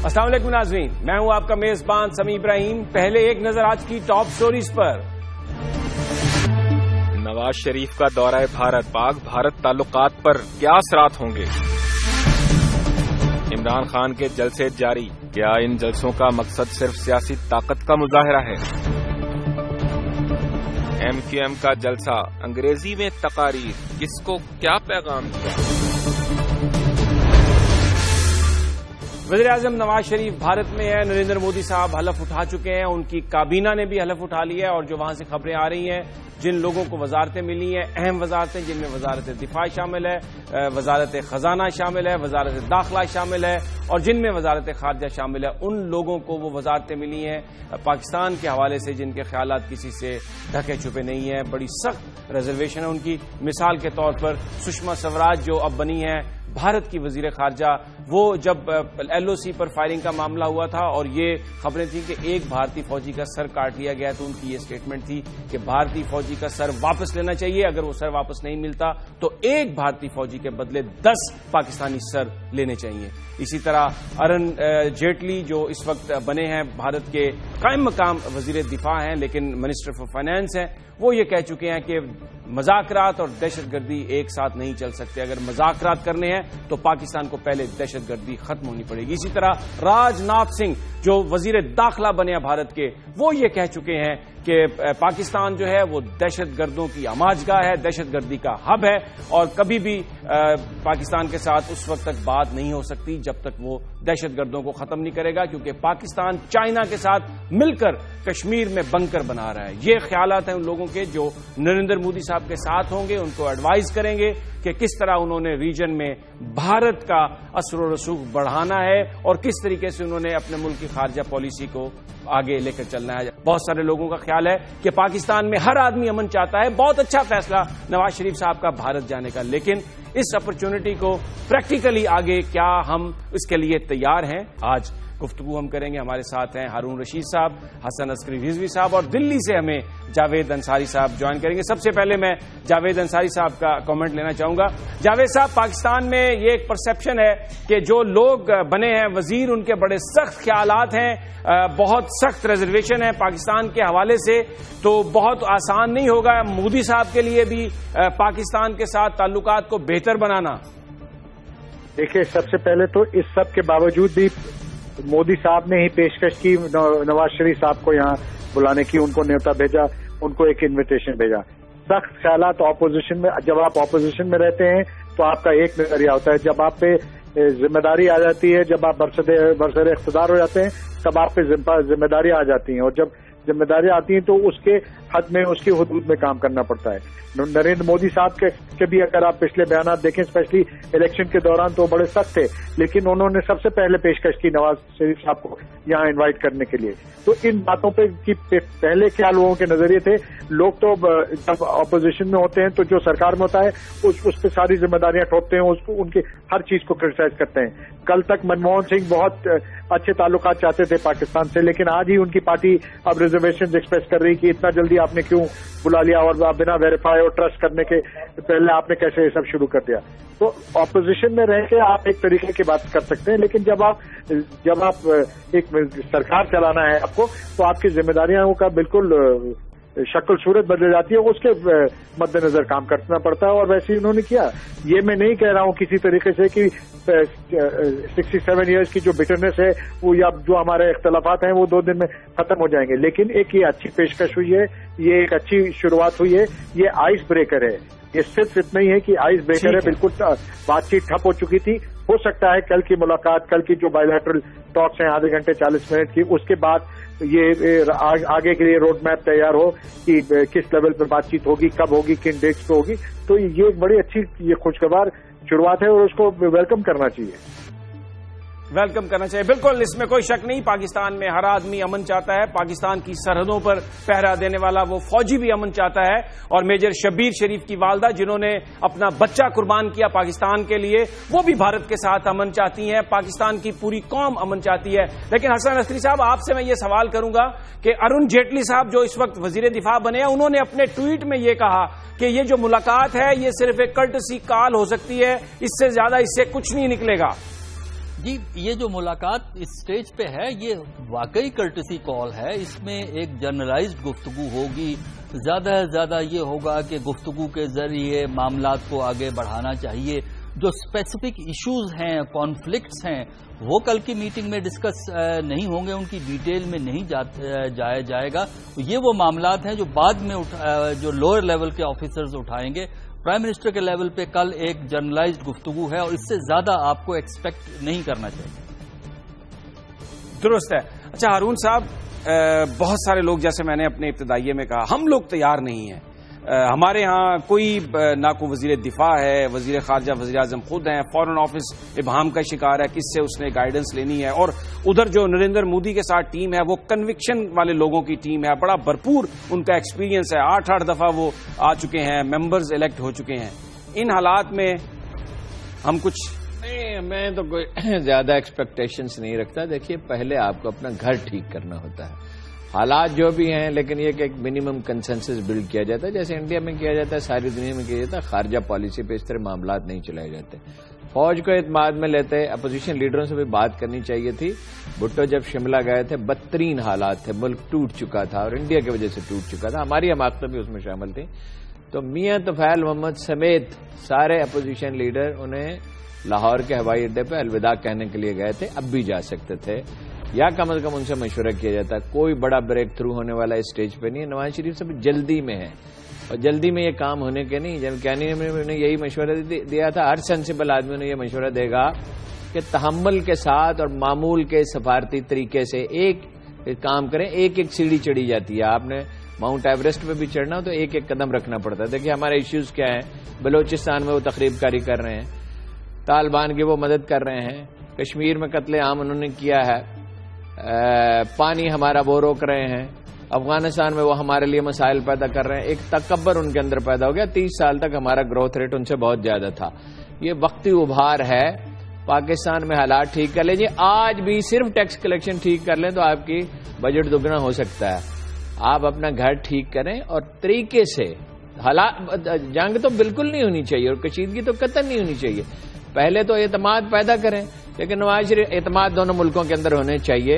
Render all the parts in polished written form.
السلام علیکم ناظرین، میں ہوں آپ کا میزبان سمیع ابراہیم۔ پہلے ایک نظر آج کی ٹاپ سٹوریز پر۔ نواز شریف کا دورہ بھارت، پاک بھارت تعلقات پر کیا اثرات ہوں گے؟ عمران خان کے جلسے جاری، کیا ان جلسوں کا مقصد صرف سیاسی طاقت کا مظاہرہ ہے؟ ایم کیو ایم کا جلسہ، انگریزی میں تقاریر، کس کو کیا پیغام دیا؟ وزیر اعظم نواز شریف بھارت میں ہیں، نریندر مودی صاحب حلف اٹھا چکے ہیں، ان کی کابینہ نے بھی حلف اٹھا لیا ہے، اور جو وہاں سے خبریں آ رہی ہیں، جن لوگوں کو وزارتیں ملی ہیں، اہم وزارتیں جن میں وزارت دفاع شامل ہے، وزارت خزانہ شامل ہے، وزارت داخلہ شامل ہے، اور جن میں وزارت خارجہ شامل ہے، ان لوگوں کو وہ وزارتیں ملی ہیں پاکستان کے حوالے سے جن کے خیالات کسی سے ڈھکے چھپے نہیں ہیں، بڑی سخت ریزرویشن ہے ان کی۔ مثال کے طور پر سشما سوراج جو اب بنی ہیں بھارت کی وزیر خارجہ، وہ جب ایل او سی پر فائرنگ کا معاملہ ہوا تھا اور یہ خبریں تھیں کہ ایک بھارتی فوجی کا سر کاٹ لیا گیا، تو ان کی یہ سٹیٹمنٹ تھی کہ بھارتی فوجی کا سر واپس لینا چاہیے، اگر وہ سر واپس نہیں ملتا تو ایک بھارتی فوجی کے بدلے 10 پاکستانی سر لینے چاہیے۔ اسی طرح ارون جیٹلی جو اس وقت بنے ہیں بھارت کے قائم مقام وزیر دفاع ہیں لیکن منسٹر فار فائنانس ہیں، وہ یہ کہہ چکے ہیں کہ مذاکرات اور دہشت گردی ایک ساتھ نہیں چل سکتے، اگر مذاکرات کرنے ہیں تو پاکستان کو پہلے دہشت گردی ختم ہونی پڑے گی۔ اسی طرح راج ناتھ سنگھ جو وزیر داخلہ بنے ہیں بھارت کے، وہ یہ کہہ چکے ہیں کہ پاکستان جو ہے وہ دہشت گردوں کی آماجگاہ ہے، دہشت گردی کا ہب ہے، اور کبھی بھی پاکستان کے ساتھ اس وقت تک بات نہیں ہو سکتی جب تک وہ دہشت گردوں کو ختم نہیں کرے گا، کیونکہ پاکستان چائنا کے ساتھ مل کر کشمیر میں بنکر بنا رہا ہے۔ یہ خیالات ہیں ان لوگوں کے جو نریندر مودی صاحب کے ساتھ ہوں گے، ان کو ایڈوائز کریں گے کہ کس طرح انہوں نے ریجن میں بھارت کا اثر و رسوخ بڑھانا ہے اور کس طریقے سے انہوں نے اپنے ملک کی خارجہ پالیسی کو آگے لے کر چلنا ہے۔ بہت سارے لوگوں کا خیال ہے کہ پاکستان میں ہر آدمی امن چاہتا ہے، بہت اچھا فیصلہ نواز شریف صاحب کا بھارت جانے کا، لیکن اس اپرچونٹی کو پریکٹیکلی آگے کیا ہم اس کے لیے تیار ہیں؟ آج گفتگو ہم کریں گے۔ ہمارے ساتھ ہیں ہارون رشید صاحب، حسن عسکری رضوی صاحب، اور دلی سے ہمیں جاوید انصاری صاحب جوائن کریں گے۔ سب سے پہلے میں جاوید انصاری صاحب کا کامنٹ لینا چاہوں گا۔ جاوید صاحب، پاکستان میں یہ ایک پرسپشن ہے کہ جو لوگ بنے ہیں وزیر، ان کے بڑے سخت خیالات ہیں، بہت سخت ریزرویشن ہے پاکستان کے حوالے سے، تو بہت آسان نہیں ہوگا مودی صاحب کے لیے بھی پاکستان کے ساتھ تعلقات کو بہتر بنانا۔ دیکھیے، سب سے پہلے تو اس سب کے باوجود بھی مودی صاحب نے ہی پیشکش کی نواز شریف صاحب کو یہاں بلانے کی، ان کو نیوتا بھیجا، ان کو ایک انویٹیشن بھیجا۔ سخت خیالات اپوزیشن میں، جب آپ اپوزیشن میں رہتے ہیں تو آپ کا ایک نظریہ ہوتا ہے، جب آپ پہ ذمہ داری آ جاتی ہے، جب آپ برسر اقتدار ہو جاتے ہیں، تب آپ پہ ذمہ داری آ جاتی ہیں، اور جب ذمہ داریاں آتی ہیں تو اس کے حد میں، اس کی حدود میں کام کرنا پڑتا ہے۔ نریندر مودی صاحب کے بھی اگر آپ پچھلے بیانات دیکھیں، اسپیشلی الیکشن کے دوران، تو بڑے سخت تھے، لیکن انہوں نے سب سے پہلے پیشکش کی نواز شریف صاحب کو یہاں انوائٹ کرنے کے لیے۔ تو ان باتوں پہ پہلے کیا لوگوں کے نظریے تھے، لوگ تو جب اپوزیشن میں ہوتے ہیں تو جو سرکار میں ہوتا ہے اس پہ ساری ذمہ داریاں ٹھوکتے ہیں، اس کو ان کے ہر چیز کو کرٹیسائز کرتے ہیں۔ کل تک منموہن سنگھ بہت اچھے تعلقات چاہتے تھے پاکستان سے، لیکن آج ہی ان کی پارٹی اب ریزرویشن ایکسپریس کر رہی کہ اتنا جلدی آپ نے کیوں بلا لیا، اور بنا ویریفائی اور ٹرسٹ کرنے کے پہلے آپ نے کیسے یہ سب شروع کر دیا۔ تو اپوزیشن میں رہ کے آپ ایک طریقے کی بات کر سکتے ہیں، لیکن جب آپ ایک سرکار چلانا ہے آپ کو، تو آپ کی ذمہ داریوں کا بالکل شکل صورت بدل جاتی ہے، اس کے مد نظر کام کرنا پڑتا ہے، اور ویسے ہی انہوں نے کیا۔ یہ میں نہیں کہہ رہا ہوں کسی طریقے سے کہ 67 ایئرس کی جو بٹرنس ہے وہ، یا جو ہمارے اختلافات ہیں وہ 2 دن میں ختم ہو جائیں گے، لیکن ایک یہ اچھی پیشکش ہوئی ہے، یہ ایک اچھی شروعات ہوئی ہے، یہ آئس بریکر ہے۔ یہ صرف اتنا ہی ہے کہ آئس بریکر ہے، بالکل بات چیت ٹھپ ہو چکی تھی۔ ہو سکتا ہے کل کی ملاقات، کل کی جو بائیلیٹرل ٹاکس ہیں آدھے گھنٹے 40 منٹ کی، اس کے بعد یہ آگے کے لیے روڈ میپ تیار ہو کہ کس لیول پر بات چیت ہوگی، کب ہوگی، کن ڈیٹس پہ ہوگی۔ تو یہ ایک بڑی اچھی، یہ خوشگوار شروعات ہے، اور اس کو ویلکم کرنا چاہیے۔ ویلکم کرنا چاہیے، بالکل، اس میں کوئی شک نہیں۔ پاکستان میں ہر آدمی امن چاہتا ہے، پاکستان کی سرحدوں پر پہرا دینے والا وہ فوجی بھی امن چاہتا ہے، اور میجر شبیر شریف کی والدہ جنہوں نے اپنا بچہ قربان کیا پاکستان کے لیے، وہ بھی بھارت کے ساتھ امن چاہتی ہیں، پاکستان کی پوری قوم امن چاہتی ہے۔ لیکن حسن عسکری صاحب، آپ سے میں یہ سوال کروں گا کہ ارون جیٹلی صاحب جو اس وقت وزیر دفاع بنے ہیں، انہوں نے اپنے ٹویٹ میں یہ کہا کہ یہ جو ملاقات ہے یہ صرف ایک کرٹسی کال ہو سکتی ہے، اس سے زیادہ اس سے کچھ نہیں نکلے گا۔ جی یہ جو ملاقات اس سٹیج پہ ہے یہ واقعی کرٹسی کال ہے. اس میں ایک جنرلائزڈ گفتگو ہوگی. زیادہ سے زیادہ یہ ہوگا کہ گفتگو کے ذریعے معاملات کو آگے بڑھانا چاہیے. جو اسپیسیفک ایشوز ہیں، کانفلکٹس ہیں، وہ کل کی میٹنگ میں ڈسکس نہیں ہوں گے، ان کی ڈیٹیل میں نہیں جایا جائے گا. یہ وہ معاملات ہیں جو بعد میں جو لوئر لیول کے آفیسرز اٹھائیں گے. پرائم منسٹر کے لیول پہ کل ایک جرنلائزڈ گفتگو ہے اور اس سے زیادہ آپ کو ایکسپیکٹ نہیں کرنا چاہیے. درست ہے. اچھا ہارون صاحب، بہت سارے لوگ، جیسے میں نے اپنے ابتدائیے میں کہا، ہم لوگ تیار نہیں ہیں. ہمارے ہاں کوئی نہ کوئی وزیر دفاع ہے، وزیر خارجہ وزیر اعظم خود ہیں، فارن آفس ابہام کا شکار ہے، کس سے اس نے گائیڈنس لینی ہے. اور ادھر جو نریندر مودی کے ساتھ ٹیم ہے وہ کنوکشن والے لوگوں کی ٹیم ہے، بڑا بھرپور ان کا ایکسپیرینس ہے. 8 دفعہ وہ آ چکے ہیں، ممبرز الیکٹ ہو چکے ہیں. ان حالات میں ہم کچھ میں تو کوئی زیادہ ایکسپیکٹیشنز نہیں رکھتا. دیکھیے پہلے آپ کو اپنا گھر ٹھیک کرنا ہوتا ہے. حالات جو بھی ہیں، لیکن یہ کہ ایک منیمم کنسنسس بلڈ کیا جاتا ہے، جیسے انڈیا میں کیا جاتا ہے، ساری دنیا میں کیا جاتا ہے. خارجہ پالیسی پہ اس طرح معاملات نہیں چلائے جاتے. فوج کو اعتماد میں لیتے. اپوزیشن لیڈروں سے بھی بات کرنی چاہیے تھی. بھٹو جب شملہ گئے تھے، بدترین حالات تھے، ملک ٹوٹ چکا تھا اور انڈیا کی وجہ سے ٹوٹ چکا تھا. ہماری حماقتیں بھی اس میں شامل تھیں. تو میاں طفیل محمد سمیت سارے اپوزیشن لیڈر انہیں لاہور کے ہوائی اڈے پہ الوداع کہنے کے لیے گئے تھے. اب بھی جا سکتے تھے، یا کم از کم ان سے مشورہ کیا جاتا. کوئی بڑا بریک تھرو ہونے والا اس سٹیج پہ نہیں ہے. نواز شریف صاحب جلدی میں ہے اور جلدی میں یہ کام ہونے کے نہیں. جب کینیڈا میں انہیں یہی مشورہ دیا تھا، ہر سینسیبل آدمی انہیں یہ مشورہ دے گا کہ تحمل کے ساتھ اور معمول کے سفارتی طریقے سے ایک کام کریں. ایک سیڑھی چڑھی جاتی ہے. آپ نے ماؤنٹ ایوریسٹ پہ بھی چڑھنا ہو تو ایک قدم رکھنا پڑتا ہے. دیکھیے ہمارے ایشوز کیا ہیں. بلوچستان میں وہ تخریب کاری کر رہے ہیں، طالبان کی وہ مدد کر رہے ہیں. کشمیر میں قتل عام انہوں نے کیا ہے. پانی ہمارا وہ روک رہے ہیں. افغانستان میں وہ ہمارے لیے مسائل پیدا کر رہے ہیں. ایک تکبر ان کے اندر پیدا ہو گیا. 30 سال تک ہمارا گروتھ ریٹ ان سے بہت زیادہ تھا. یہ وقتی ابھار ہے. پاکستان میں حالات ٹھیک کر لیجیے. آج بھی صرف ٹیکس کلیکشن ٹھیک کر لیں تو آپ کی بجٹ دگنا ہو سکتا ہے. آپ اپنا گھر ٹھیک کریں اور طریقے سے. جنگ تو بالکل نہیں ہونی چاہیے اور کشیدگی تو قطعا نہیں ہونی چاہیے. پہلے تو اعتماد پیدا کریں. لیکن نواز شریف اعتماد دونوں ملکوں کے اندر ہونے چاہیے.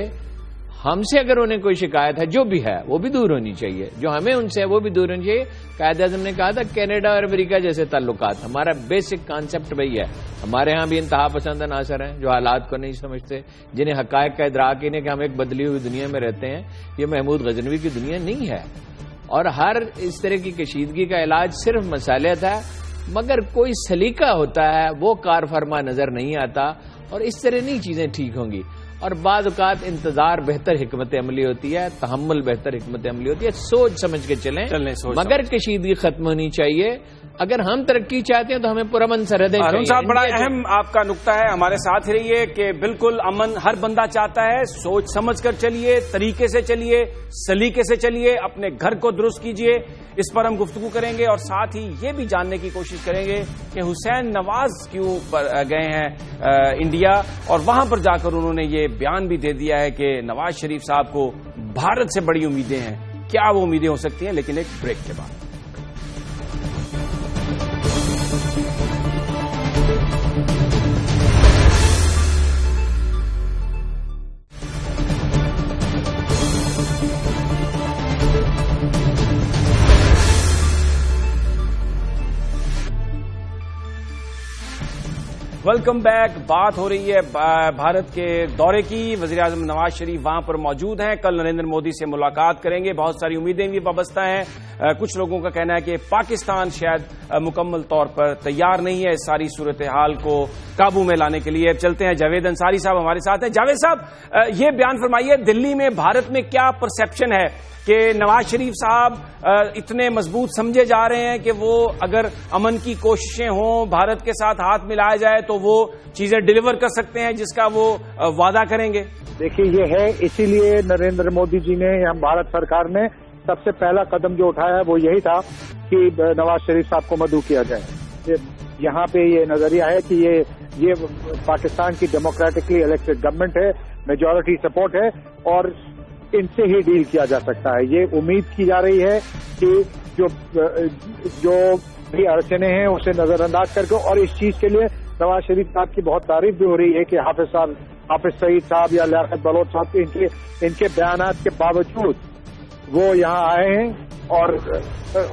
ہم سے اگر انہیں کوئی شکایت ہے جو بھی ہے وہ بھی دور ہونی چاہیے. جو ہمیں ان سے ہے وہ بھی دور ہونی چاہیے. قائد اعظم نے کہا تھا کینیڈا اور امریکہ جیسے تعلقات. ہمارا بیسک کانسیپٹ وہی ہے. ہمارے ہاں بھی انتہا پسند عناصر ہیں جو حالات کو نہیں سمجھتے، جنہیں حقائق کا ادراک ہی نہیں کہ ہم ایک بدلی ہوئی دنیا میں رہتے ہیں. یہ محمود غزنوی کی دنیا نہیں ہے. اور ہر اس طرح کی کشیدگی کا علاج صرف مصالحت ہے، مگر کوئی سلیقہ ہوتا ہے وہ کار فرما نظر نہیں آتا. اور اس طرح نہیں چیزیں ٹھیک ہوں گی. اور بعض اوقات انتظار بہتر حکمت عملی ہوتی ہے، تحمل بہتر حکمت عملی ہوتی ہے. سوچ سمجھ کے چلیں مگر کشیدگی ختم ہونی چاہیے. اگر ہم ترقی چاہتے ہیں تو ہمیں پرامن سرحدیں ہارون صاحب بڑا اہم آپ کا نقطہ ہے. ہمارے ساتھ رہیے کہ بالکل امن ہر بندہ چاہتا ہے. سوچ سمجھ کر چلیے، طریقے سے چلیے، سلیقے سے چلیے، اپنے گھر کو درست کیجیے. اس پر ہم گفتگو کریں گے اور ساتھ ہی یہ بھی جاننے کی کوشش کریں گے کہ حسین نواز کیوں گئے ہیں انڈیا، اور وہاں پر جا کر انہوں نے یہ بیان بھی دے دیا ہے کہ نواز شریف صاحب کو بھارت سے بڑی امیدیں ہیں. کیا وہ امیدیں ہو سکتی ہیں؟ لیکن ایک بریک کے بعد. Welcome back. بات ہو رہی ہے بھارت کے دورے کی. وزیر اعظم نواز شریف وہاں پر موجود ہیں. کل نریندر مودی سے ملاقات کریں گے. بہت ساری امیدیں بھی وابستہ ہیں. کچھ لوگوں کا کہنا ہے کہ پاکستان شاید مکمل طور پر تیار نہیں ہے اس ساری صورتحال کو قابو میں لانے کے لیے. چلتے ہیں جاوید انصاری صاحب ہمارے ساتھ ہیں. جاوید صاحب یہ بیان فرمائیے، دلی میں بھارت میں کیا پرسپشن ہے کہ نواز شریف صاحب اتنے مضبوط سمجھے جا رہے ہیں کہ وہ اگر امن کی کوششیں ہوں، بھارت کے ساتھ ہاتھ ملایا جائے تو وہ چیزیں ڈیلیور کر سکتے ہیں جس کا وہ وعدہ کریں گے؟ دیکھیے یہ ہے، اسی لیے نریندر مودی جی نے یا بھارت سرکار نے سب سے پہلا قدم جو اٹھایا ہے وہ یہی تھا کہ نواز شریف صاحب کو مدعو کیا جائے. یہاں پہ یہ نظریہ ہے کہ یہ پاکستان کی ڈیموکریٹکلی الیکٹڈ گورنمنٹ ہے، میجورٹی سپورٹ ہے اور ان سے ہی ڈیل کیا جا سکتا ہے. یہ امید کی جا رہی ہے کہ جو بھی اڑچنیں ہیں اسے نظر انداز کر کے، اور اس چیز کے لیے نواز شریف صاحب کی بہت تعریف بھی ہو رہی ہے کہ حافظ سعید صاحب یا لیاقت بلوچ صاحب ان کے بیانات کے باوجود وہ یہاں آئے ہیں اور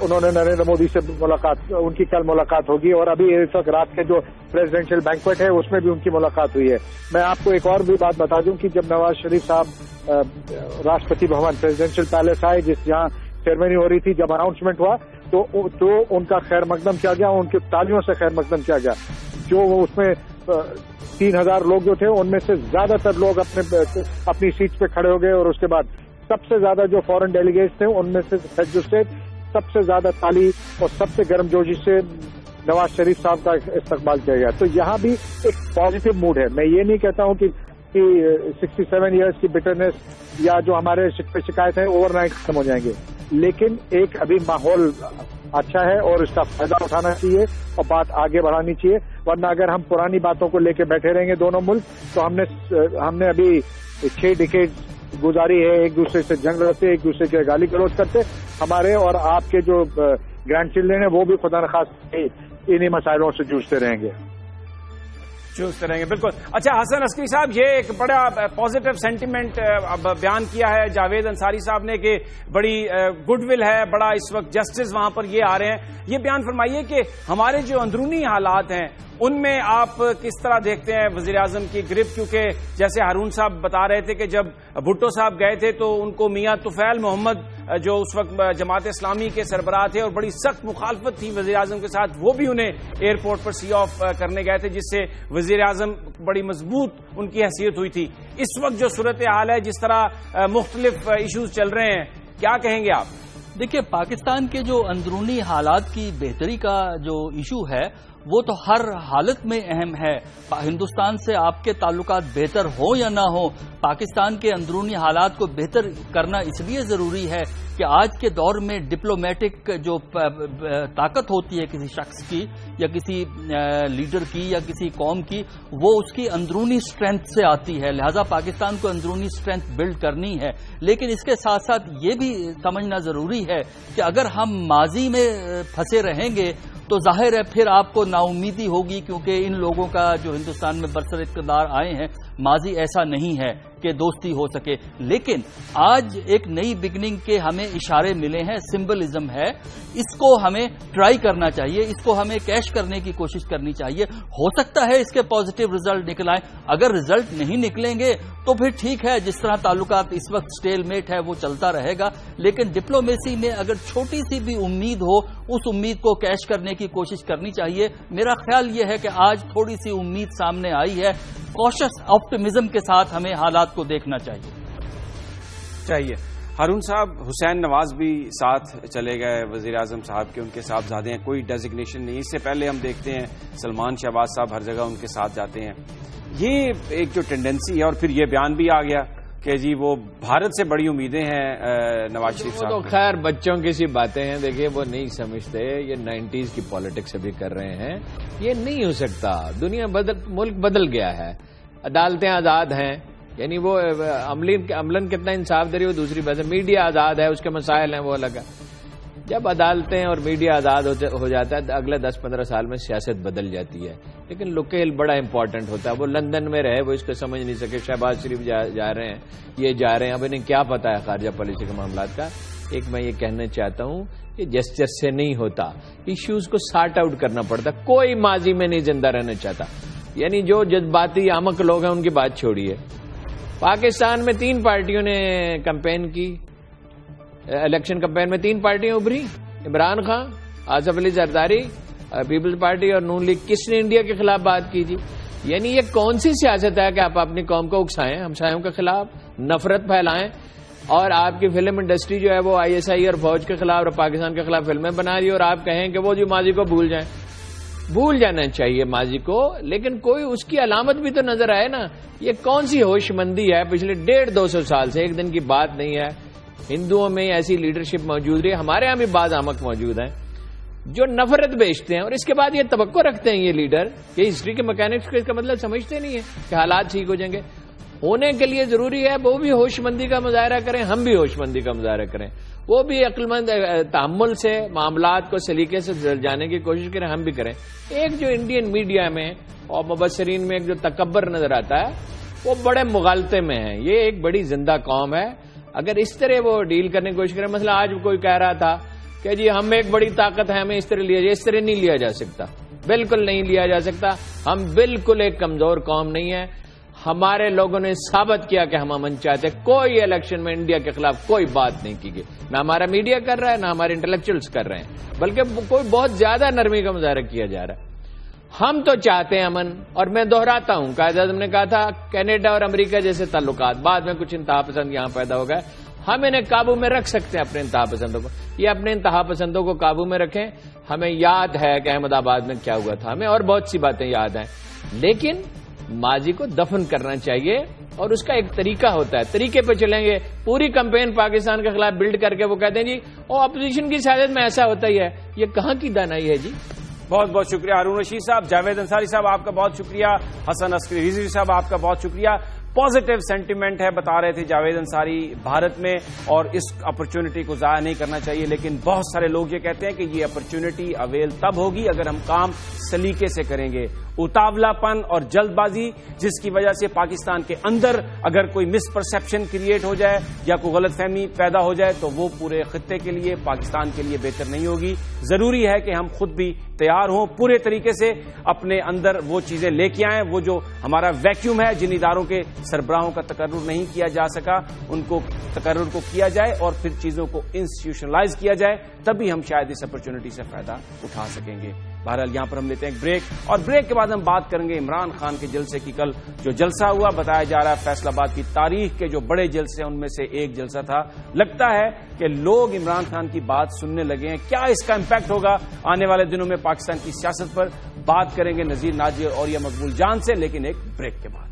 انہوں نے نریندر مودی سے ان کی کل ملاقات ہوگی، اور ابھی اس وقت رات کے جو پریزیڈینشیل بینکویٹ ہے اس میں بھی ان کی ملاقات ہوئی ہے۔ میں آپ کو ایک اور بھی بات بتا دوں کہ جب نواز شریف صاحب راشٹرپتی بھون پریزیڈینشیل پیلس آئے، جہاں سیرمنی ہو رہی تھی، جب اناؤنسمنٹ ہوا تو ان کا خیر مقدم کیا گیا، ان کی تالیوں سے خیر مقدم کیا گیا۔ جو اس میں 3000 لوگ جو تھے ان میں سے زیادہ تر لوگ اپنی سیٹ پہ کھڑے ہو گئے، اور اس کے بعد سب سے زیادہ جو فورن ڈیلیگیٹس تھے ان میں سے ہیڈ آف اسٹیٹ سب سے زیادہ تالی اور سب سے گرم جوشی سے نواز شریف صاحب کا استقبال کیا گیا۔ تو یہاں بھی ایک پازیٹو موڈ ہے۔ میں یہ نہیں کہتا ہوں کہ 67 ایئرس کی بٹرنس یا جو ہمارے شکایت ہیں اوور نائٹ ختم ہو جائیں گے، لیکن ایک ابھی ماحول اچھا ہے اور اس کا فائدہ اٹھانا چاہیے اور بات آگے بڑھانی چاہیے، ورنہ اگر ہم پرانی باتوں کو لے کے بیٹھے رہیں گے دونوں ملک تو ہم نے ابھی 6 ڈیکیڈ گزاری ہے، ایک دوسرے سے جنگ لڑتے، ایک دوسرے کے گالی گلوچ کرتے، ہمارے اور آپ کے جو گرینڈ چلڈرن ہیں وہ بھی خدا نخواست انہی مسائلوں سے جوجھتے رہیں گے۔ بالکل۔ اچھا حسن عسکری صاحب، یہ ایک بڑا پازیٹو سینٹیمنٹ اب بیان کیا ہے جاوید انصاری صاحب نے کہ بڑی گڈ ول ہے، بڑا اس وقت جسٹس وہاں پر یہ آ رہے ہیں۔ یہ بیان فرمائیے کہ ہمارے جو اندرونی حالات ہیں ان میں آپ کس طرح دیکھتے ہیں وزیر اعظم کی گرفت؟ کیونکہ جیسے ہارون صاحب بتا رہے تھے کہ جب بھٹو صاحب گئے تھے تو ان کو میاں طفیل محمد جو اس وقت جماعت اسلامی کے سربراہ تھے اور بڑی سخت مخالفت تھی وزیر اعظم کے ساتھ، وہ بھی انہیں ایئرپورٹ پر سی آف کرنے گئے تھے، جس سے وزیر اعظم بڑی مضبوط ان کی حیثیت ہوئی تھی۔ اس وقت جو صورتحال ہے، جس طرح مختلف ایشوز چل رہے ہیں، کیا کہیں گے آپ؟ دیکھیے، پاکستان کے جو اندرونی حالات کی بہتری کا جو ایشو ہے وہ تو ہر حالت میں اہم ہے۔ ہندوستان سے آپ کے تعلقات بہتر ہوں یا نہ ہوں، پاکستان کے اندرونی حالات کو بہتر کرنا اس لیے ضروری ہے کہ آج کے دور میں ڈپلومیٹک جو طاقت ہوتی ہے کسی شخص کی یا کسی لیڈر کی یا کسی قوم کی، وہ اس کی اندرونی سٹرینتھ سے آتی ہے۔ لہذا پاکستان کو اندرونی سٹرینتھ بلڈ کرنی ہے، لیکن اس کے ساتھ ساتھ یہ بھی سمجھنا ضروری ہے کہ اگر ہم ماضی میں پھنسے رہیں گے تو ظاہر ہے پھر آپ کو نا امیدی ہوگی، کیونکہ ان لوگوں کا جو ہندوستان میں برسر اقتدار آئے ہیں، ماضی ایسا نہیں ہے کہ دوستی ہو سکے۔ لیکن آج ایک نئی بگننگ کے ہمیں اشارے ملے ہیں، سمبلزم ہے، اس کو ہمیں ٹرائی کرنا چاہیے، اس کو ہمیں کیش کرنے کی کوشش کرنی چاہیے۔ ہو سکتا ہے اس کے پازیٹیو ریزلٹ نکل آئیں، اگر ریزلٹ نہیں نکلیں گے تو پھر ٹھیک ہے، جس طرح تعلقات اس وقت سٹیل میٹ ہے وہ چلتا رہے گا، لیکن ڈپلومیسی میں اگر چھوٹی سی بھی امید ہو، اس امید کو کیش کرنے کی کوشش کرنی چاہیے۔ میرا خیال یہ ہے کہ آج تھوڑی سی امید سامنے آئی ہے، کوشش آپٹمزم کے ساتھ ہمیں حالات کو دیکھنا چاہیے۔ ہارون صاحب، حسین نواز بھی ساتھ چلے گئے وزیر اعظم صاحب کے، ان کے صاحبزادے ہیں، کوئی ڈیزگنیشن نہیں۔ اس سے پہلے ہم دیکھتے ہیں سلمان شہباز صاحب ہر جگہ ان کے ساتھ جاتے ہیں۔ یہ ایک جو ٹینڈنسی ہے، اور پھر یہ بیان بھی آ گیا کہ جی وہ بھارت سے بڑی امیدیں ہیں نواز شریف صاحب۔ تو خیر بچوں کی سی باتیں ہیں، دیکھیے وہ نہیں سمجھتے، یہ 90s کی پالیٹکس ابھی کر رہے ہیں، یہ نہیں ہو سکتا۔ دنیا ملک بدل گیا ہے، عدالتیں آزاد ہیں، یعنی وہ عملن کتنا انصاف دے رہی ہے وہ دوسری بات ہے۔ میڈیا آزاد ہے، اس کے مسائل ہیں وہ الگ ہے۔ جب عدالتیں اور میڈیا آزاد ہو جاتا ہے تو اگلے 10-15 سال میں سیاست بدل جاتی ہے، لیکن لوکیل بڑا امپورٹنٹ ہوتا ہے۔ وہ لندن میں رہے، وہ اس کو سمجھ نہیں سکے، شہباز شریف جا رہے ہیں، یہ جا رہے ہیں، اب انہیں کیا پتا ہے خارجہ پالیسی کے معاملات کا۔ ایک میں یہ کہنا چاہتا ہوں کہ جسٹس سے نہیں ہوتا، ایشوز کو سارٹ آؤٹ کرنا پڑتا۔ کوئی ماضی میں نہیں زندہ رہنا چاہتا، یعنی جو جذباتی احمق لوگ ہیں ان کی بات چھوڑیے۔ پاکستان میں 3 پارٹیوں نے کمپین کی، الیکشن کمپین میں 3 پارٹیاں ابھری، عمران خان، آصف علی زرداری، پیپلز پارٹی اور نون لیگ۔ کس نے انڈیا کے خلاف بات کی جی؟ یعنی یہ کون سی سیاست ہے کہ آپ اپنی قوم کو اکسائیں، ہمسایوں کے خلاف نفرت پھیلائیں، اور آپ کی فلم انڈسٹری جو ہے وہ ISI اور فوج کے خلاف اور پاکستان کے خلاف فلمیں بنا رہی ہے، اور آپ کہیں کہ وہ جو ماضی کو بھول جائیں۔ بھول جانا چاہیے ماضی کو، لیکن کوئی اس کی علامت بھی تو نظر آئے نا۔ یہ کون سی ہوش مندی ہے پچھلے 150-200 سال سے؟ ایک دن کی بات نہیں ہے۔ ہندوؤں میں ایسی لیڈرشپ موجود رہی ہے، ہمارے ہاں بھی بعض احمق موجود ہیں جو نفرت بیچتے ہیں، اور اس کے بعد یہ توقع رکھتے ہیں یہ لیڈر کہ ہسٹری کے میکینکس کو اس کا مطلب سمجھتے نہیں ہے کہ حالات ٹھیک ہو جائیں گے۔ ہونے کے لیے ضروری ہے وہ بھی ہوش مندی کا مظاہرہ کریں، ہم بھی ہوش مندی کا مظاہرہ کریں، وہ بھی عقل مند تحمل سے معاملات کو سلیقے سے جانے کی کوشش کریں، ہم بھی کریں۔ ایک جو انڈین میڈیا میں اور مبصرین میں ایک جو تکبر نظر آتا ہے وہ بڑے مغالطے میں ہے۔ یہ ایک بڑی زندہ قوم ہے، اگر اس طرح وہ ڈیل کرنے کی کوشش کریں، مثلا آج کوئی کہہ رہا تھا کہ جی ہم ایک بڑی طاقت ہے، ہمیں اس طرح لیا جائے، اس طرح نہیں لیا جا سکتا، بالکل نہیں لیا جا سکتا۔ ہم بالکل ایک کمزور قوم نہیں ہے، ہمارے لوگوں نے ثابت کیا کہ ہم امن چاہتے، کوئی الیکشن میں انڈیا کے خلاف کوئی بات نہیں کی گئی، نہ ہمارا میڈیا کر رہا ہے نہ ہمارے انٹلیکچوئلز کر رہے ہیں، بلکہ کوئی بہت زیادہ نرمی کا مظاہرہ کیا جا رہا ہے۔ ہم تو چاہتے ہیں امن، اور میں دہراتا ہوں، قائد اعظم نے کہا تھا کینیڈا اور امریکہ جیسے تعلقات، بعد میں کچھ انتہا پسند یہاں پیدا ہو گئے، ہم انہیں قابو میں رکھ سکتے ہیں اپنے انتہا پسندوں کو، یہ اپنے انتہا پسندوں کو قابو میں رکھیں۔ ہمیں یاد ہے کہ احمد آباد میں کیا ہوا تھا، ہمیں اور بہت سی باتیں یاد ہیں، لیکن ماضی کو دفن کرنا چاہیے، اور اس کا ایک طریقہ ہوتا ہے، طریقے پہ چلیں گے۔ پوری کمپین پاکستان کے خلاف بلڈ کر کے وہ کہتے ہیں جی وہ اپوزیشن کی سیاست میں ایسا ہوتا ہی ہے، یہ کہاں کی دانائی ہے جی؟ بہت بہت شکریہ ہارون رشید صاحب، جاوید انصاری صاحب آپ کا بہت شکریہ، حسن عسکری رضوی صاحب آپ کا بہت شکریہ۔ پازیٹیو سینٹیمنٹ ہے بتا رہے تھے جاوید انصاری بھارت میں، اور اس اپرچونٹی کو ضائع نہیں کرنا چاہیے، لیکن بہت سارے لوگ یہ کہتے ہیں کہ یہ اپرچونٹی اویل تب ہوگی اگر ہم کام سلیقے سے کریں گے۔ اتاولا پن اور جلد بازی جس کی وجہ سے پاکستان کے اندر اگر کوئی مس پرسپشن کریٹ ہو جائے یا کوئی غلط فہمی پیدا ہو جائے تو وہ پورے خطے کے لیے، پاکستان کے لیے بہتر نہیں ہوگی۔ ضروری ہے کہ ہم خود بھی تیار ہوں، پورے طریقے سے اپنے اندر وہ چیزیں لے کے آئیں، وہ جو ہمارا ویکیوم ہے، جن اداروں کے سربراہوں کا تقرر نہیں کیا جا سکا ان کو تقرر کو کیا جائے اور پھر چیزوں کو انسٹیٹیوشنلائز کیا جائے، تبھی ہم شاید اس اپرچونٹی سے فائدہ اٹھا سکیں گے۔ بہرحال یہاں پر ہم لیتے ہیں ایک بریک، اور بریک کے بعد ہم بات کریں گے عمران خان کے جلسے کی۔ کل جو جلسہ ہوا، بتایا جا رہا ہے فیصل آباد کی تاریخ کے جو بڑے جلسے ہیں ان میں سے ایک جلسہ تھا۔ لگتا ہے کہ لوگ عمران خان کی بات سننے لگے ہیں، کیا اس کا امپیکٹ ہوگا آنے والے دنوں میں پاکستان کی سیاست پر؟ بات کریں گے نذیر ناجی اور یا مقبول جان سے، لیکن ایک بریک کے بعد۔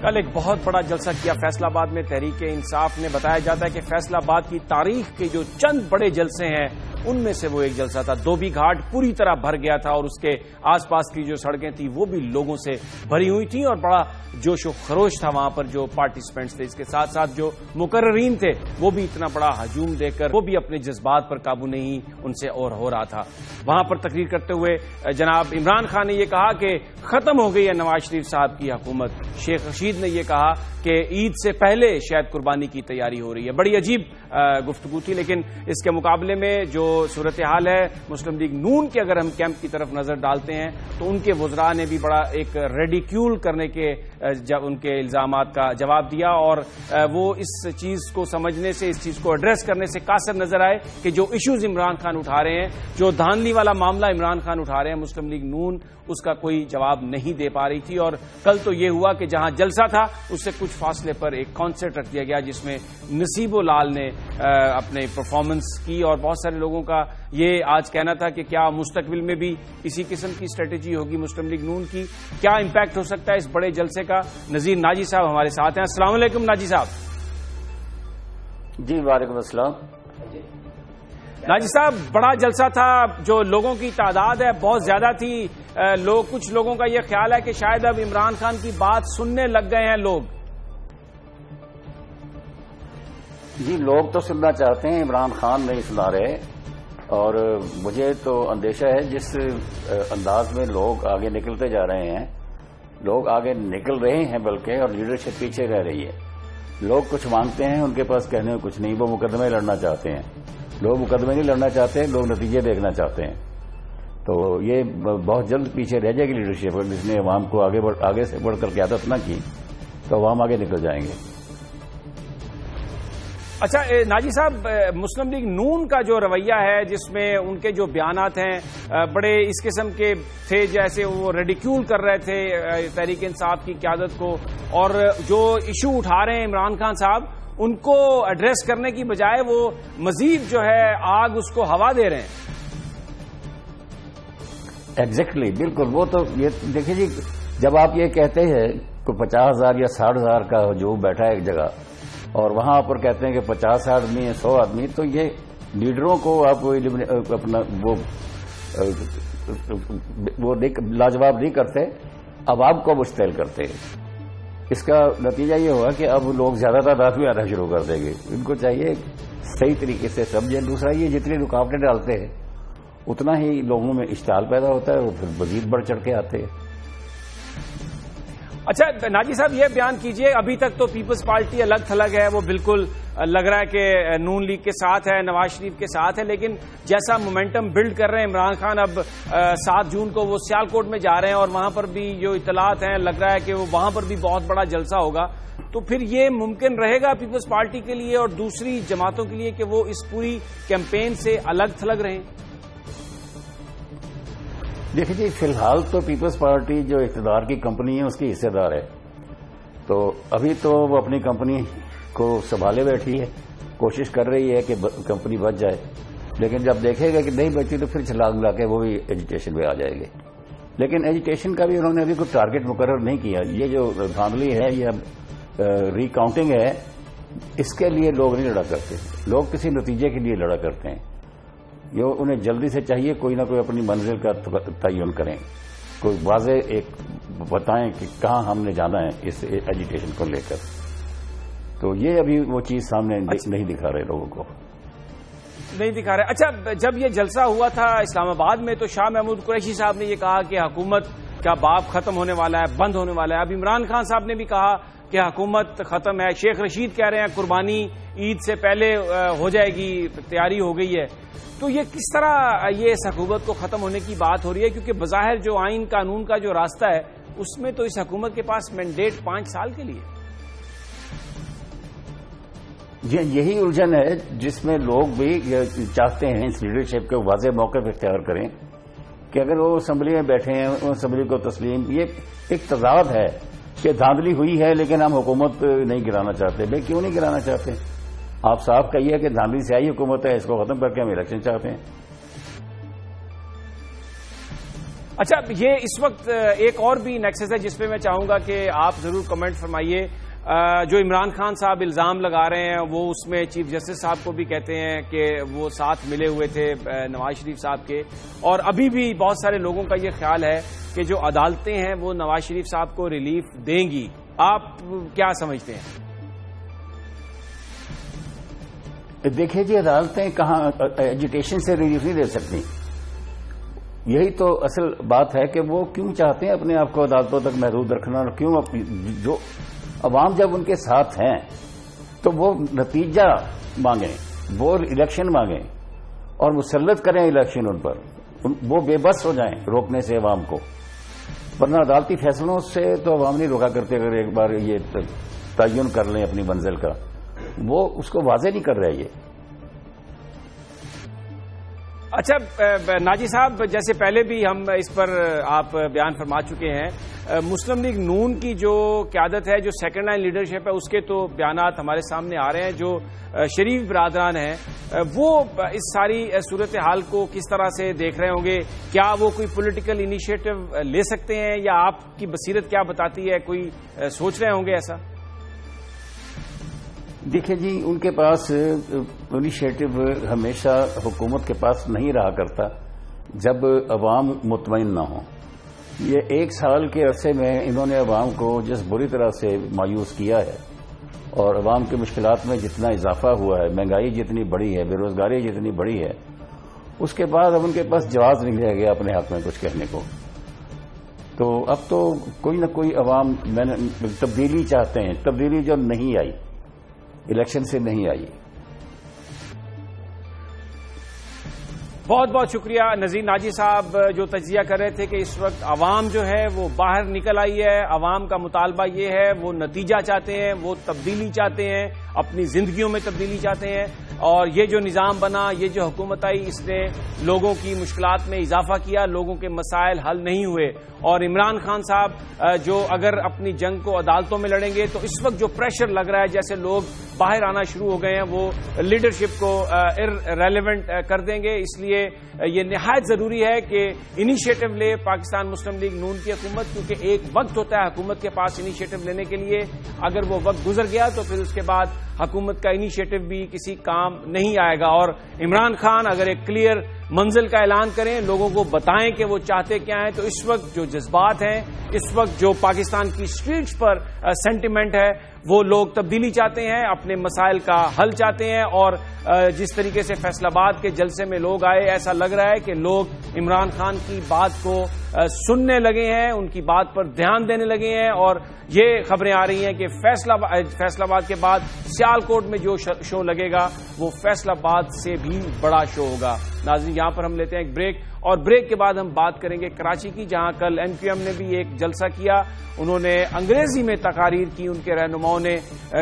کل ایک بہت بڑا جلسہ کیا فیصل آباد میں تحریک انصاف نے۔ بتایا جاتا ہے کہ فیصل آباد کی تاریخ کے جو چند بڑے جلسے ہیں ان میں سے وہ ایک جلسہ تھا۔ دھوبی گھاٹ پوری طرح بھر گیا تھا اور اس کے آس پاس کی جو سڑکیں تھیں وہ بھی لوگوں سے بھری ہوئی تھیں، اور بڑا جوش و خروش تھا وہاں پر جو پارٹیسپینٹس تھے۔ اس کے ساتھ ساتھ جو مقررین تھے وہ بھی اتنا بڑا ہجوم دے کر وہ بھی اپنے جذبات پر قابو نہیں ان سے اور ہو رہا تھا۔ وہاں پر تقریر کرتے ہوئے جناب عمران خان نے یہ کہا کہ ختم ہو گئی ہے نواز شریف صاحب کی حکومت۔ شیخ رشید نے یہ کہا کہ عید سے پہلے شاید قربانی کی تیاری ہو رہی ہے۔ بڑی عجیب گفتگو تھی، لیکن اس کے مقابلے میں جو صورتحال ہے مسلم لیگ نون کے اگر ہم کیمپ کی طرف نظر ڈالتے ہیں تو ان کے وزراء نے بھی بڑا ایک ریڈیکیول کرنے کے ان کے الزامات کا جواب دیا، اور وہ اس چیز کو سمجھنے سے، اس چیز کو ایڈریس کرنے سے قاصر نظر آئے کہ جو ایشوز عمران خان اٹھا رہے ہیں، جو دھاندلی والا معاملہ عمران خان اٹھا رہے ہیں، مسلم لیگ نون اس کا کوئی جواب نہیں دے پا رہی تھی۔ اور کل تو یہ ہوا کہ جہاں جلسہ تھا اس سے کچھ فاصلے پر ایک کانسرٹ رکھ دیا گیا جس میں نصیب و لال نے اپنے پرفارمنس کی، اور بہت سارے لوگوں کا یہ آج کہنا تھا کہ کیا مستقبل میں بھی اسی قسم کی اسٹریٹجی ہوگی مسلم لیگ نون کی؟ کیا امپیکٹ ہو سکتا ہے اس بڑے جلسے کا؟ نذیر ناجی صاحب ہمارے ساتھ ہیں۔ السلام علیکم ناجی صاحب۔ جی وعلیکم السلام۔ ناجی صاحب بڑا جلسہ تھا، جو لوگوں کی تعداد ہے بہت زیادہ تھی، کچھ لوگوں کا یہ خیال ہے کہ شاید اب عمران خان کی بات سننے لگ گئے ہیں لوگ۔ جی لوگ تو سننا چاہتے ہیں، عمران خان نہیں سنا رہے، اور مجھے تو اندیشہ ہے جس انداز میں لوگ آگے نکلتے جا رہے ہیں، لوگ آگے نکل رہے ہیں بلکہ، اور لیڈرشپ پیچھے رہ رہی ہے۔ لوگ کچھ مانگتے ہیں، ان کے پاس کہنے کو کچھ نہیں، وہ مقدمے لڑنا چاہتے ہیں۔ لوگ مقدمے نہیں لڑنا چاہتے، لوگ نتیجے دیکھنا چاہتے ہیں۔ تو یہ بہت جلد پیچھے رہ جائے گی لیڈرشپ، جس نے عوام کو آگے سے بڑھ کر قیادت نہ کی تو عوام آگے نکل جائیں گے۔ اچھا ناجی صاحب، مسلم لیگ نون کا جو رویہ ہے جس میں ان کے جو بیانات ہیں بڑے اس قسم کے تھے جیسے وہ ریڈیکیول کر رہے تھے تحریک انصاف کی قیادت کو، اور جو ایشو اٹھا رہے ہیں عمران خان صاحب ان کو ایڈریس کرنے کی بجائے وہ مزید جو ہے آگ اس کو ہوا دے رہے ہیں۔ ایگزیکٹلی بالکل. وہ تو یہ دیکھیے جی، جب آپ یہ کہتے ہیں کہ 50,000 یا 60,000 کا جو بیٹھا ہے ایک جگہ اور وہاں پر کہتے ہیں کہ 50 آدمی ہے 100 آدمی، تو یہ لیڈروں کو آپ اپنا وہ لاجواب نہیں کرتے، عوام کو مشتعل کرتے ہیں. اس کا نتیجہ یہ ہوا کہ اب لوگ زیادہ تعداد میں آنا شروع کر دیں گے. ان کو چاہیے صحیح طریقے سے سمجھیں. دوسرا یہ جتنی رکاوٹیں ڈالتے ہیں اتنا ہی لوگوں میں اشتعال پیدا ہوتا ہے، وہ پھر مزید بڑھ چڑھ کے آتے ہیں. اچھا ناجی صاحب، یہ بیان کیجئے، ابھی تک تو پیپلز پارٹی الگ تھلگ ہے، وہ بالکل لگ رہا ہے کہ نون لیگ کے ساتھ ہے، نواز شریف کے ساتھ ہے، لیکن جیسا مومنٹم بلڈ کر رہے ہیں عمران خان، اب 7 جون کو وہ سیالکوٹ میں جا رہے ہیں اور وہاں پر بھی جو اطلاعات ہیں لگ رہا ہے کہ وہاں پر بھی بہت بڑا جلسہ ہوگا. تو پھر یہ ممکن رہے گا پیپلز پارٹی کے لیے اور دوسری جماعتوں کے لیے کہ وہ اس پوری کیمپین سے الگ تھلگ رہیں؟ دیکھیے جی، فی الحال تو پیپلز پارٹی جو اقتدار کی کمپنی ہے اس کی حصے دار ہے، تو ابھی تو وہ اپنی کمپنی کو سنبھالے بیٹھی ہے، کوشش کر رہی ہے کہ کمپنی بچ جائے، لیکن جب دیکھے گا کہ نہیں بچی تو پھر چھلانگ لا کے وہ بھی ایجیٹیشن میں آ جائے گے. لیکن ایجیٹیشن کا بھی انہوں نے ابھی کوئی ٹارگٹ مقرر نہیں کیا. یہ جو دھاندلی ہے، یہ ری کاؤنٹنگ ہے، اس کے لیے لوگ نہیں لڑا کرتے. لوگ کسی نتیجے کے لیے لڑا کرتے ہیں. یہ انہیں جلدی سے چاہیے کوئی نہ کوئی اپنی منزل کا تعین کریں، کوئی واضح ایک بتائیں کہ کہاں ہم نے جانا ہے اس ایجیٹیشن کو لے کر. تو یہ ابھی وہ چیز سامنے نہیں دکھا رہے، لوگوں کو نہیں دکھا رہے. اچھا، جب یہ جلسہ ہوا تھا اسلام آباد میں تو شاہ محمود قریشی صاحب نے یہ کہا کہ حکومت کا باب ختم ہونے والا ہے، بند ہونے والا ہے. اب عمران خان صاحب نے بھی کہا کہ حکومت ختم ہے. شیخ رشید کہہ رہے ہیں قربانی عید سے پہلے ہو جائے گی، تیاری ہو گئی ہے. تو یہ کس طرح یہ اس حکومت کو ختم ہونے کی بات ہو رہی ہے؟ کیونکہ بظاہر جو آئین قانون کا جو راستہ ہے اس میں تو اس حکومت کے پاس مینڈیٹ 5 سال کے لیے. یہی الجھن ہے جس میں لوگ بھی چاہتے ہیں اس لیڈرشپ کو واضح موقف اختیار کریں کہ اگر وہ اسمبلی میں بیٹھے ہیں، اسمبلی کو تسلیم. یہ ایک تضاد ہے کہ دھاندلی ہوئی ہے لیکن ہم حکومت نہیں گرانا چاہتے. بھائی کیوں نہیں گرانا چاہتے؟ آپ صاحب کہیے کہ دھاندلی سے آئی حکومت ہے، اس کو ختم کر کے ہم الیکشن چاہتے ہیں. اچھا، یہ اس وقت ایک اور بھی نیکسس ہے جس پہ میں چاہوں گا کہ آپ ضرور کمنٹ فرمائیے. جو عمران خان صاحب الزام لگا رہے ہیں وہ اس میں چیف جسٹس صاحب کو بھی کہتے ہیں کہ وہ ساتھ ملے ہوئے تھے نواز شریف صاحب کے، اور ابھی بھی بہت سارے لوگوں کا یہ خیال ہے کہ جو عدالتیں ہیں وہ نواز شریف صاحب کو ریلیف دیں گی. آپ کیا سمجھتے ہیں؟ دیکھیے جی، عدالتیں کہاں ایجوٹیشن سے ریلیف نہیں دے سکتی. یہی تو اصل بات ہے کہ وہ کیوں چاہتے ہیں اپنے آپ کو عدالتوں تک محدود رکھنا، اور کیوں جو عوام جب ان کے ساتھ ہیں تو وہ نتیجہ مانگیں، وہ الیکشن مانگیں اور مسلط کریں الیکشن ان پر. وہ بے بس ہو جائیں روکنے سے عوام کو، ورنہ عدالتی فیصلوں سے تو عوام نہیں روکا کرتے. اگر ایک بار یہ تعین کر لیں اپنی منزل کا، وہ اس کو واضح نہیں کر رہے. یہ اچھا ناجی صاحب، جیسے پہلے بھی ہم اس پر آپ بیان فرما چکے ہیں، مسلم لیگ نون کی جو قیادت ہے، جو سیکنڈ لائن لیڈرشپ ہے، اس کے تو بیانات ہمارے سامنے آ رہے ہیں. جو شریف برادران ہیں وہ اس ساری صورتحال کو کس طرح سے دیکھ رہے ہوں گے؟ کیا وہ کوئی پولیٹیکل انیشیٹو لے سکتے ہیں، یا آپ کی بصیرت کیا بتاتی ہے، کوئی سوچ رہے ہوں گے ایسا؟ دیکھیں جی، ان کے پاس انیشیٹو ہمیشہ حکومت کے پاس نہیں رہا کرتا جب عوام مطمئن نہ ہوں. یہ 1 سال کے عرصے میں انہوں نے عوام کو جس بری طرح سے مایوس کیا ہے، اور عوام کی مشکلات میں جتنا اضافہ ہوا ہے، مہنگائی جتنی بڑی ہے، بے روزگاری جتنی بڑی ہے، اس کے بعد اب ان کے پاس جواز نہیں رہ گیا اپنے حق میں کچھ کہنے کو. تو اب تو کوئی نہ کوئی عوام تبدیلی چاہتے ہیں. تبدیلی جو نہیں آئی، الیکشن سے نہیں آئی. بہت بہت شکریہ نذیر ناجی صاحب، جو تجزیہ کر رہے تھے کہ اس وقت عوام جو ہے وہ باہر نکل آئی ہے. عوام کا مطالبہ یہ ہے، وہ نتیجہ چاہتے ہیں، وہ تبدیلی چاہتے ہیں. اپنی زندگیوں میں تبدیلی چاہتے ہیں، اور یہ جو نظام بنا، یہ جو حکومت آئی، اس نے لوگوں کی مشکلات میں اضافہ کیا، لوگوں کے مسائل حل نہیں ہوئے۔ اور عمران خان صاحب جو اگر اپنی جنگ کو عدالتوں میں لڑیں گے تو اس وقت جو پریشر لگ رہا ہے، جیسے لوگ باہر آنا شروع ہو گئے ہیں، وہ لیڈرشپ کو ریلیونٹ کر دیں گے۔ اس لیے یہ نہایت ضروری ہے کہ انیشیٹو لے پاکستان مسلم لیگ نون کی حکومت، کیونکہ ایک وقت ہوتا ہے حکومت کے پاس انیشیٹو لینے کے لیے، اگر وہ وقت گزر گیا تو پھر اس کے بعد حکومت کا انیشیٹو بھی کسی کام نہیں آئے گا۔ اور عمران خان اگر ایک کلیئر منزل کا اعلان کریں، لوگوں کو بتائیں کہ وہ چاہتے کیا ہیں، تو اس وقت جو جذبات ہیں، اس وقت جو پاکستان کی سٹریٹس پر سینٹیمنٹ ہے، وہ لوگ تبدیلی چاہتے ہیں، اپنے مسائل کا حل چاہتے ہیں۔ اور جس طریقے سے فیصل آباد کے جلسے میں لوگ آئے، ایسا لگ رہا ہے کہ لوگ عمران خان کی بات کو سننے لگے ہیں، ان کی بات پر دھیان دینے لگے ہیں۔ اور یہ خبریں آ رہی ہیں کہ فیصل آباد کے بعد سیالکوٹ میں جو شو لگے گا وہ فیصل آباد سے بھی بڑا شو ہوگا۔ ناظرین، یہاں پر ہم لیتے ہیں ایک بریک، اور بریک کے بعد ہم بات کریں گے کراچی کی، جہاں کل ایم کیو ایم نے بھی ایک جلسہ کیا۔ انہوں نے انگریزی میں تقاریر کی، ان کے رہنماؤں نے۔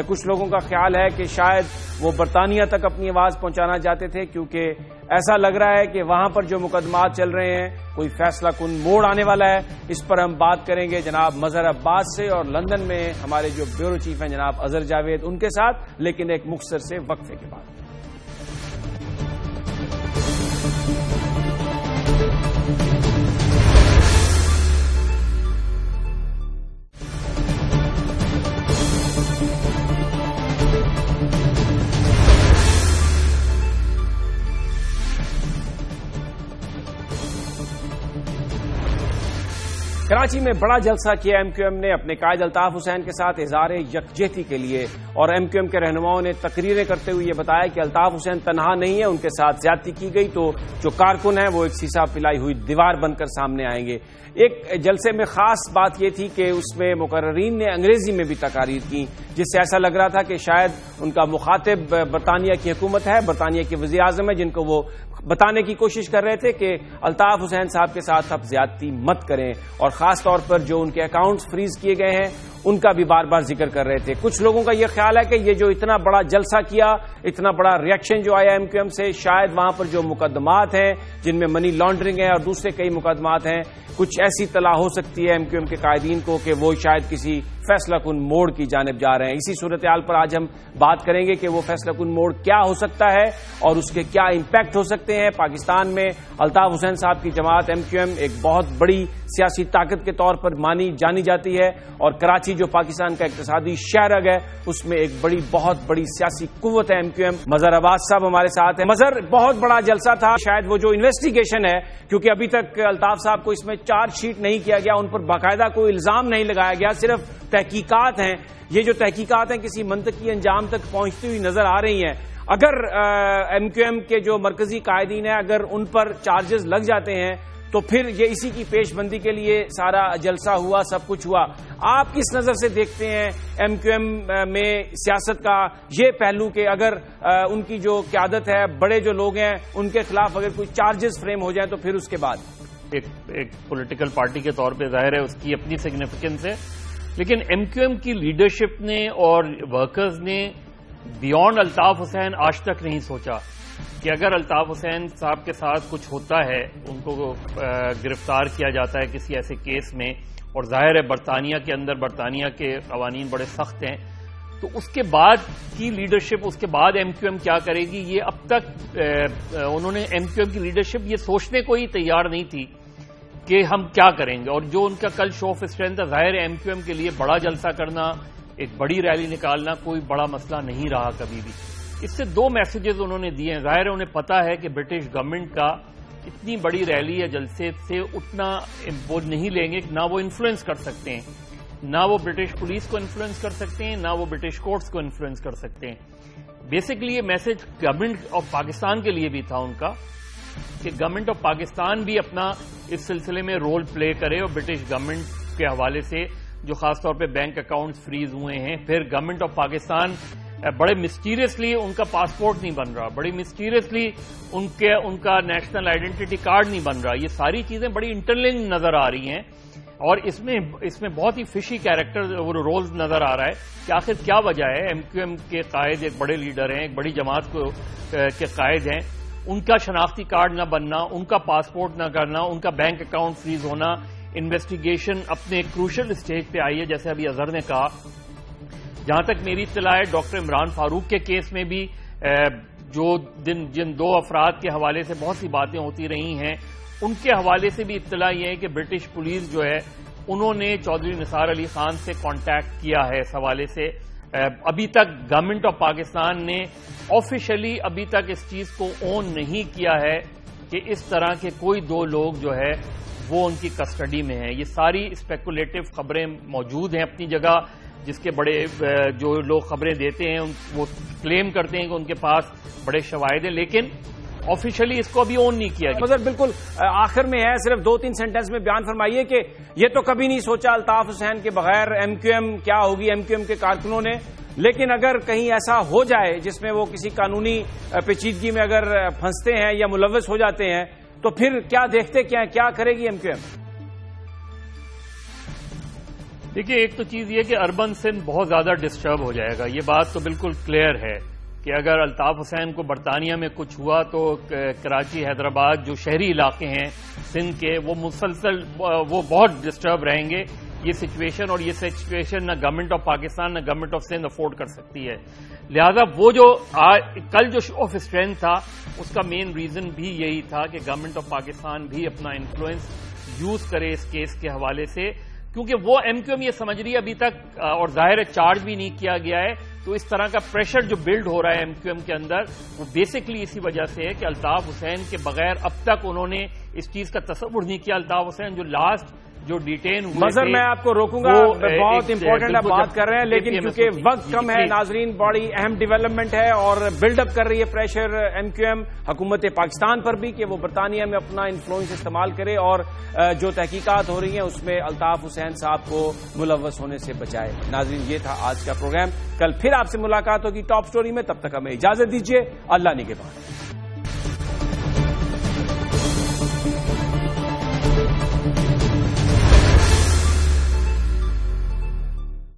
کچھ لوگوں کا خیال ہے کہ شاید وہ برطانیہ تک اپنی آواز پہنچانا چاہتے تھے، کیونکہ ایسا لگ رہا ہے کہ وہاں پر جو مقدمات چل رہے ہیں کوئی فیصلہ کن موڑ آنے والا ہے۔ اس پر ہم بات کریں گے جناب مظہر عباس سے، اور لندن میں ہمارے جو بیورو چیف ہیں جناب اظہر جاوید، ان کے ساتھ، لیکن ایک مختصر سے وقفے کے بعد۔ کراچی میں بڑا جلسہ کیا ایم کیو ایم نے اپنے قائد الطاف حسین کے ساتھ اظہار یکجہتی کے لیے، اور ایم کیو ایم کے رہنماؤں نے تقریریں کرتے ہوئے یہ بتایا کہ الطاف حسین تنہا نہیں ہے، ان کے ساتھ زیادتی کی گئی تو جو کارکن ہیں وہ ایک سیسا پلائی ہوئی دیوار بن کر سامنے آئیں گے۔ ایک جلسے میں خاص بات یہ تھی کہ اس میں مقررین نے انگریزی میں بھی تقاریر کی، جس سے ایسا لگ رہا تھا کہ شاید ان کا مخاطب برطانیہ کی حکومت ہے، برطانیہ کے وزیر اعظم ہے، جن کو وہ بتانے کی کوشش کر رہے تھے کہ الطاف حسین صاحب کے ساتھ اب زیادتی مت کریں، اور خاص طور پر جو ان کے اکاؤنٹس فریز کیے گئے ہیں ان کا بھی بار بار ذکر کر رہے تھے۔ کچھ لوگوں کا یہ خیال ہے کہ یہ جو اتنا بڑا جلسہ کیا، اتنا بڑا ریئیکشن جو آیا ایم کیو ایم سے، شاید وہاں پر جو مقدمات ہیں جن میں منی لانڈرنگ ہے اور دوسرے کئی مقدمات ہیں، کچھ ایسی اطلاع ہو سکتی ہے ایم کیو ایم کے قائدین کو کہ وہ شاید کسی فیصلہ کن موڑ کی جانب جا رہے ہیں۔ اسی صورتحال پر آج ہم بات کریں گے کہ وہ فیصلہ کن موڑ کیا ہو سکتا ہے اور اس کے کیا امپیکٹ ہو سکتے ہیں۔ پاکستان میں الطاف حسین صاحب کی جماعت ایم کیو ایم ایک بہت بڑی سیاسی طاقت کے طور پر جانی جاتی ہے، اور کراچی جو پاکستان کا اقتصادی شہرگ ہے اس میں ایک بہت بڑی سیاسی قوت ہے ایم کیو ایم۔ مظہر عباس صاحب ہمارے ساتھ ہیں۔ مظہر، بہت بڑا جلسہ تھا، شاید وہ جو انویسٹیگیشن ہے، کیونکہ ابھی تک الطاف صاحب کو اس میں چارج شیٹ نہیں کیا گیا، ان پر باقاعدہ کوئی الزام نہیں لگایا گیا، صرف تحقیقات ہیں۔ یہ جو تحقیقات ہیں کسی منطقی انجام تک پہنچتی ہوئی نظر آ رہی ہیں۔ اگر ایم کیو ایم کے جو مرکزی قائدین ہیں اگر ان پر چارجز لگ جاتے ہیں تو پھر یہ اسی کی پیش بندی کے لیے سارا جلسہ ہوا، سب کچھ ہوا۔ آپ کس نظر سے دیکھتے ہیں ایم کیو ایم میں سیاست کا یہ پہلو کہ اگر ان کی جو قیادت ہے، بڑے جو لوگ ہیں، ان کے خلاف اگر کوئی چارجز فریم ہو جائیں تو پھر اس کے بعد؟ ایک پولیٹیکل پارٹی کے طور پہ ظاہر ہے اس کی اپنی سگنیفیکنس ہے، لیکن ایم کیو ایم کی لیڈرشپ نے اور ورکرز نے بیونڈ الطاف حسین آج تک نہیں سوچا کہ اگر الطاف حسین صاحب کے ساتھ کچھ ہوتا ہے، ان کو گرفتار کیا جاتا ہے کسی ایسے کیس میں، اور ظاہر ہے برطانیہ کے اندر برطانیہ کے قوانین بڑے سخت ہیں، تو اس کے بعد کی لیڈرشپ، اس کے بعد ایم کیو ایم کیا کرے گی، یہ اب تک انہوں نے ایم کیو ایم کی لیڈرشپ یہ سوچنے کو ہی تیار نہیں تھی کہ ہم کیا کریں گے۔ اور جو ان کا کل شو آف اسٹرینتھ ہے، ظاہر ہے ایم کیو ایم کے لیے بڑا جلسہ کرنا، ایک بڑی ریلی نکالنا کوئی بڑا مسئلہ نہیں رہا کبھی بھی۔ اس سے دو میسیجز انہوں نے دیے ہیں۔ ظاہر ہے انہیں پتا ہے کہ برٹش گورنمنٹ کا اتنی بڑی ریلی یا جلسے سے اتنا وہ نہیں لیں گے، نہ وہ انفلوئنس کر سکتے ہیں، نہ وہ برٹش پولیس کو انفلوئنس کر سکتے ہیں، نہ وہ برٹش کورٹس کو انفلوئنس کر سکتے ہیں۔ بیسکلی یہ میسج گورنمنٹ آف پاکستان کے لیے بھی تھا ان کا کہ گورنمنٹ آف پاکستان بھی اپنا اس سلسلے میں رول پلے کرے، اور برٹش گورنمنٹ کے حوالے سے جو خاص طور پہ بینک اکاؤنٹس فریز ہوئے ہیں، پھر گورنمنٹ آف پاکستان بڑے مسٹیریسلی ان کا پاسپورٹ نہیں بن رہا، بڑی مسٹیریسلی ان کا نیشنل آئیڈینٹی کارڈ نہیں بن رہا، یہ ساری چیزیں بڑی انٹرلنکڈ نظر آ رہی ہیں۔ اور اس میں بہت ہی فشی کیریکٹر رولز نظر آ رہا ہے کہ آخر کیا وجہ ہے. ایم کیو ایم کے قائد ایک بڑے لیڈر ہیں, ایک بڑی جماعت کے قائد ہیں, ان کا شناختی کارڈ نہ بننا, ان کا پاسپورٹ نہ کرنا, ان کا بینک اکاؤنٹ فریز ہونا, انویسٹیگیشن اپنے کروشل اسٹیج پہ آئی ہے جیسے ابھی اظہر نے کہا. جہاں تک میری اطلاع ہے ڈاکٹر عمران فاروق کے کیس میں بھی جن 2 افراد کے حوالے سے بہت سی باتیں ہوتی رہی ہیں, ان کے حوالے سے بھی اطلاع یہ ہے کہ برٹش پولیس جو ہے انہوں نے چودھری نثار علی خان سے کانٹیکٹ کیا ہے اس حوالے سے. ابھی تک گورنمنٹ آف پاکستان نے آفیشلی ابھی تک اس چیز کو اون نہیں کیا ہے کہ اس طرح کے کوئی 2 لوگ جو ہے وہ ان کی کسٹڈی میں ہیں. یہ ساری اسپیکولیٹو خبریں موجود ہیں اپنی جگہ, جس کے بڑے جو لوگ خبریں دیتے ہیں وہ کلیم کرتے ہیں کہ ان کے پاس بڑے شواہد ہیں, لیکن آفیشلی اس کو ابھی اون نہیں کیا گیا. مظہر بالکل آخر میں ہے, صرف 2-3 سینٹنس میں بیان فرمائیے کہ یہ تو کبھی نہیں سوچا الطاف حسین کے بغیر ایم کیو ایم کیا ہوگی ایم کیو ایم کے کارکنوں نے, لیکن اگر کہیں ایسا ہو جائے جس میں وہ کسی قانونی پیچیدگی میں اگر پھنستے ہیں یا ملوث ہو جاتے ہیں تو پھر کیا دیکھتے کیا کرے گی ایم کیو ایم؟ دیکھیے, ایک تو چیز یہ کہ اربن سندھ بہت زیادہ ڈسٹرب ہو جائے گا, یہ بات تو بالکل کلیئر ہے کہ اگر الطاف حسین کو برطانیہ میں کچھ ہوا تو کراچی, حیدرآباد جو شہری علاقے ہیں سندھ کے وہ مسلسل وہ بہت ڈسٹرب رہیں گے. یہ سچویشن نہ گورنمنٹ آف پاکستان نہ گورنمنٹ آف سندھ افورڈ کر سکتی ہے. لہذا وہ جو کل جو شو آف اسٹرینتھ تھا اس کا مین ریزن بھی یہی تھا کہ گورنمنٹ آف پاکستان بھی اپنا انفلوئنس یوز کرے اس کیس کے حوالے سے, کیونکہ وہ ایم کیو ایم یہ سمجھ رہی ہے ابھی تک, اور ظاہر چارج بھی نہیں کیا گیا ہے, تو اس طرح کا پریشر جو بلڈ ہو رہا ہے ایم کیو ایم کے اندر وہ بیسکلی اسی وجہ سے ہے کہ الطاف حسین کے بغیر اب تک انہوں نے اس چیز کا تصور نہیں کیا. الطاف حسین جو لاسٹ جو ڈیٹین ہوئے مظہر میں آپ کو روکوں گا, بہت امپورٹنٹ آپ بات کر رہے ہیں, لیکن کیونکہ وقت کم ہے ناظرین, بڑی اہم ڈیولپمنٹ ہے اور بلڈ اپ کر رہی ہے پریشر ایم کیو ایم حکومت پاکستان پر بھی کہ وہ برطانیہ میں اپنا انفلوئنس استعمال کرے اور جو تحقیقات ہو رہی ہیں اس میں الطاف حسین صاحب کو ملوث ہونے سے بچائے. ناظرین, یہ تھا آج کا پروگرام, کل پھر آپ سے ملاقات ہوگی ٹاپ سٹوری میں, تب تک ہمیں اجازت دیجیے, اللہ نگہبان.